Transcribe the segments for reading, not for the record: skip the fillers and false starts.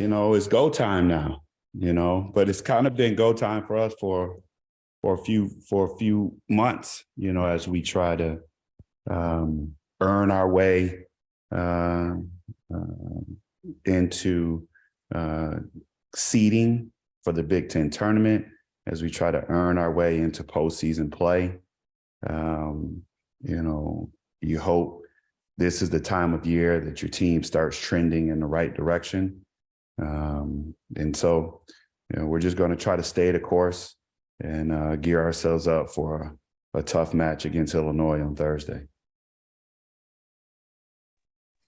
it's go time now, but it's kind of been go time for us for a few months, as we try to earn our way uh, uh, into seeding for the Big Ten tournament, as we try to earn our way into postseason play. Um, you hope this is the time of year that your team starts trending in the right direction. And so, we're just going to try to stay the course and gear ourselves up for a tough match against Illinois on Thursday.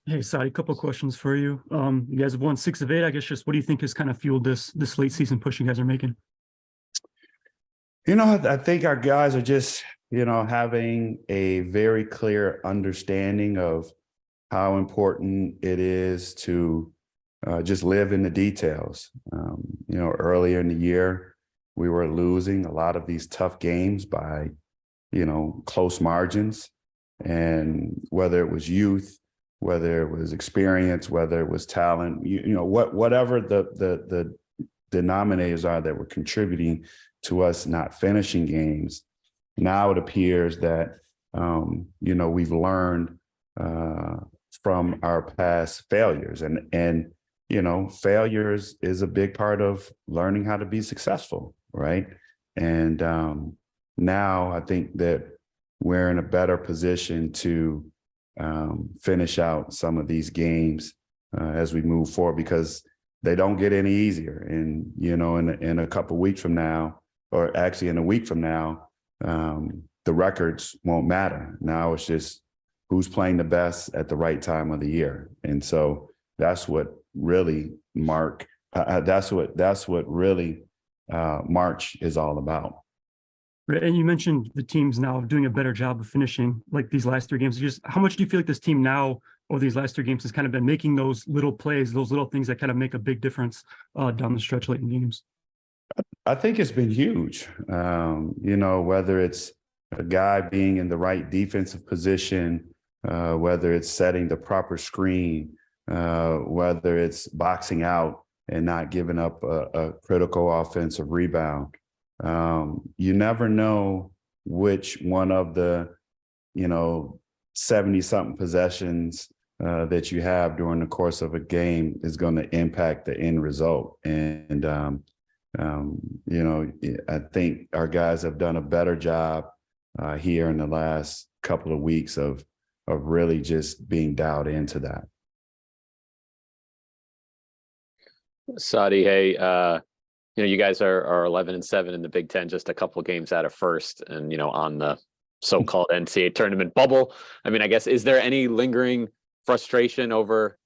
Hey, Saddi, a couple of questions for you. You guys have won 6 of 8. I guess just what do you think has kind of fueled this late season push you guys are making? I think our guys are just, having a very clear understanding of how important it is to just live in the details. Earlier in the year, we were losing a lot of these tough games by, close margins. And whether it was youth, whether it was experience, whether it was talent, whatever the denominators are that were contributing to us not finishing games. Now it appears that, we've learned from our past failures, and failures is a big part of learning how to be successful, right? And now I think that we're in a better position to finish out some of these games as we move forward, because they don't get any easier. And, in a couple of weeks from now, or actually in a week from now, the records won't matter. Now it's just who's playing the best at the right time of the year. And so that's what really March is all about. Right. And you mentioned the team's now doing a better job of finishing like these last 3 games. Just how much do you feel like this team now over these last 3 games has kind of been making those little plays, those little things that kind of make a big difference down the stretch late in games? I think it's been huge. Whether it's a guy being in the right defensive position, whether it's setting the proper screen, whether it's boxing out and not giving up a critical offensive rebound. You never know which one of the, 70-something possessions that you have during the course of a game is going to impact the end result. And, I think our guys have done a better job here in the last couple of weeks of really just being dialed into that. Saddi, hey, you guys are 11-7 in the Big Ten, just a couple of games out of first, and on the so-called NCAA tournament bubble. I mean, I guess, is there any lingering frustration over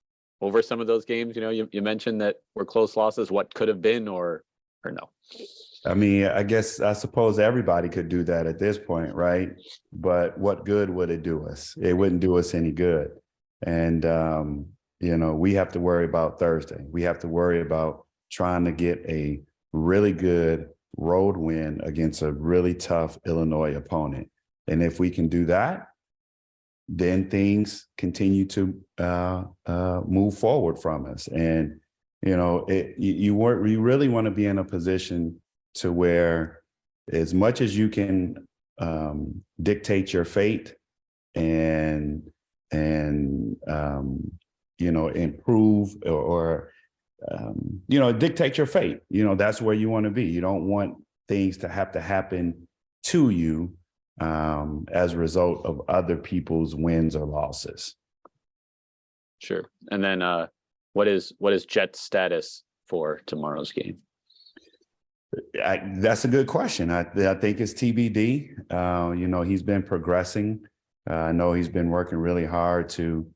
some of those games? You mentioned that were close losses. What could have been, or no? I mean, I suppose everybody could do that at this point, right? But what good would it do us? It wouldn't do us any good. And we have to worry about Thursday. We have to worry about trying to get a really good road win against a really tough Illinois opponent. And if we can do that, then things continue to move forward from us. And, you really want to be in a position to where, as much as you can dictate your fate and improve or dictate your fate. That's where you want to be. You don't want things to have to happen to you as a result of other people's wins or losses. Sure. And then what is Jet's status for tomorrow's game? That's a good question. I think it's TBD. He's been progressing. I know he's been working really hard to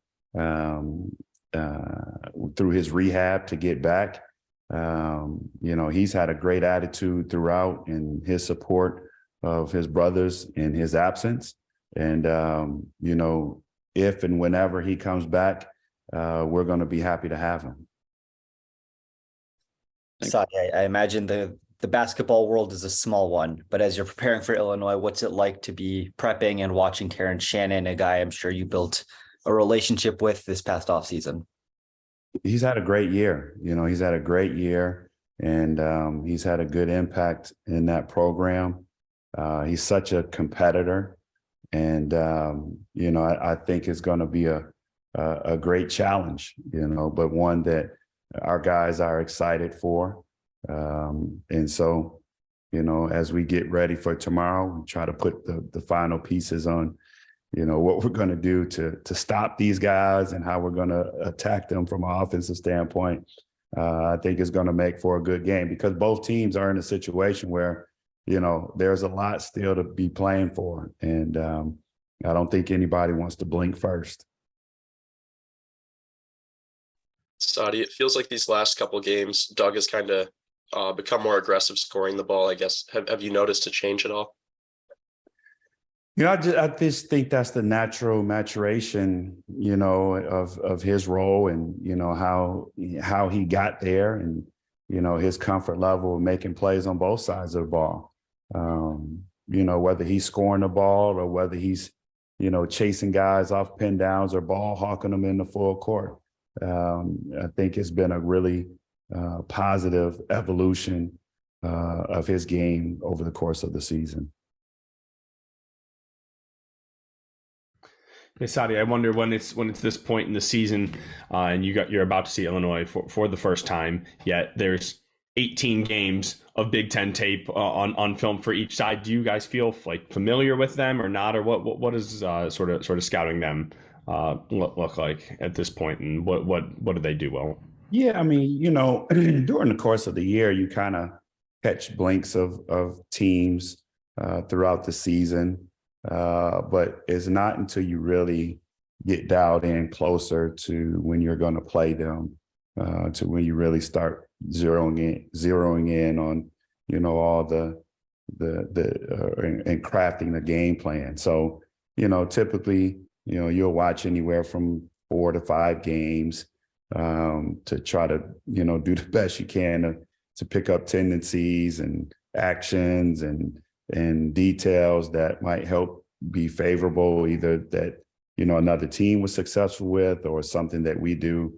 through his rehab to get back. He's had a great attitude throughout in his support of his brothers in his absence. And, if and whenever he comes back, we're going to be happy to have him. Saddi, I imagine the basketball world is a small one, but as you're preparing for Illinois, what's it like to be prepping and watching Terrence Shannon, a guy I'm sure you built a relationship with this past offseason? He's had a great year. He's had a great year, and he's had a good impact in that program. He's such a competitor, and I think it's going to be a great challenge. But one that our guys are excited for, and so as we get ready for tomorrow, we try to put the final pieces on what we're going to do to stop these guys and how we're going to attack them from an offensive standpoint. I think it's going to make for a good game because both teams are in a situation where, there's a lot still to be playing for. And I don't think anybody wants to blink first. Saddi, it feels like these last couple games, Doug has kind of become more aggressive scoring the ball, I guess. Have you noticed a change at all? I just think that's the natural maturation, of his role and, how he got there and, his comfort level of making plays on both sides of the ball. Whether he's scoring the ball or whether he's, chasing guys off pin downs or ball hawking them in the full court. I think it's been a really positive evolution of his game over the course of the season. Hey, Saddi, I wonder when it's this point in the season, and you're about to see Illinois for the first time. Yet there's 18 games of Big Ten tape on film for each side. Do you guys feel like familiar with them or not, or what is sort of scouting them look like at this point, and what do they do well? Yeah, I mean, during the course of the year, you kind of catch blinks of teams throughout the season. But it's not until you really get dialed in closer to when you're going to play them, to when you really start zeroing in on, all the and crafting the game plan. So, typically, you'll watch anywhere from 4 to 5 games to try to, do the best you can to pick up tendencies and actions and details that might help be favorable, either that, another team was successful with or something that we do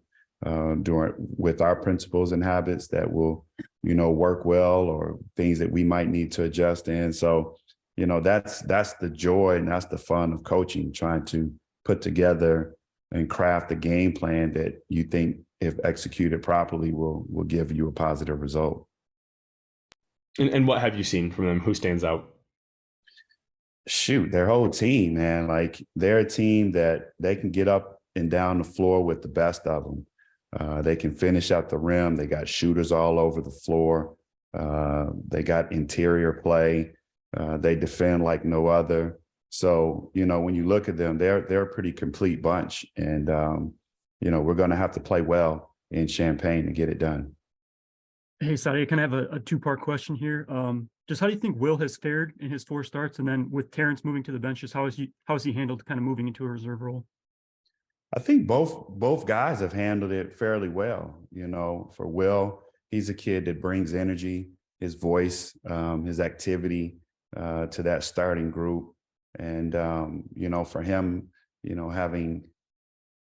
with our principles and habits that will, work well, or things that we might need to adjust in. So, that's the joy and that's the fun of coaching, trying to put together and craft a game plan that you think, if executed properly, will give you a positive result. And what have you seen from them? Who stands out? Shoot, their whole team, man. Like, they're a team that they can get up and down the floor with the best of them. They can finish at the rim. They got shooters all over the floor. They got interior play. They defend like no other. So, when you look at them, they're a pretty complete bunch. And, we're going to have to play well in Champaign to get it done. Hey, Saddi, I kind of have a two-part question here. Just how do you think Will has fared in his 4 starts? And then with Terrence moving to the bench, just how has he handled kind of moving into a reserve role? I think both guys have handled it fairly well. For Will, he's a kid that brings energy, his voice, his activity to that starting group. And, for him, having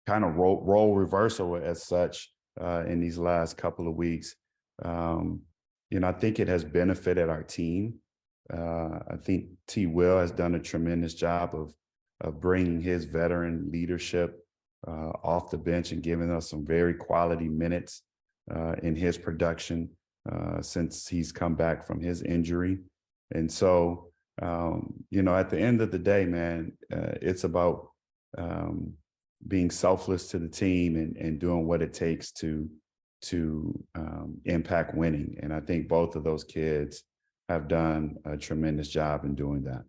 kind of role reversal as such in these last couple of weeks, I think it has benefited our team. I think T. Will has done a tremendous job of bringing his veteran leadership off the bench and giving us some very quality minutes in his production since he's come back from his injury. And so, at the end of the day, man, it's about being selfless to the team and doing what it takes to impact winning. And I think both of those kids have done a tremendous job in doing that.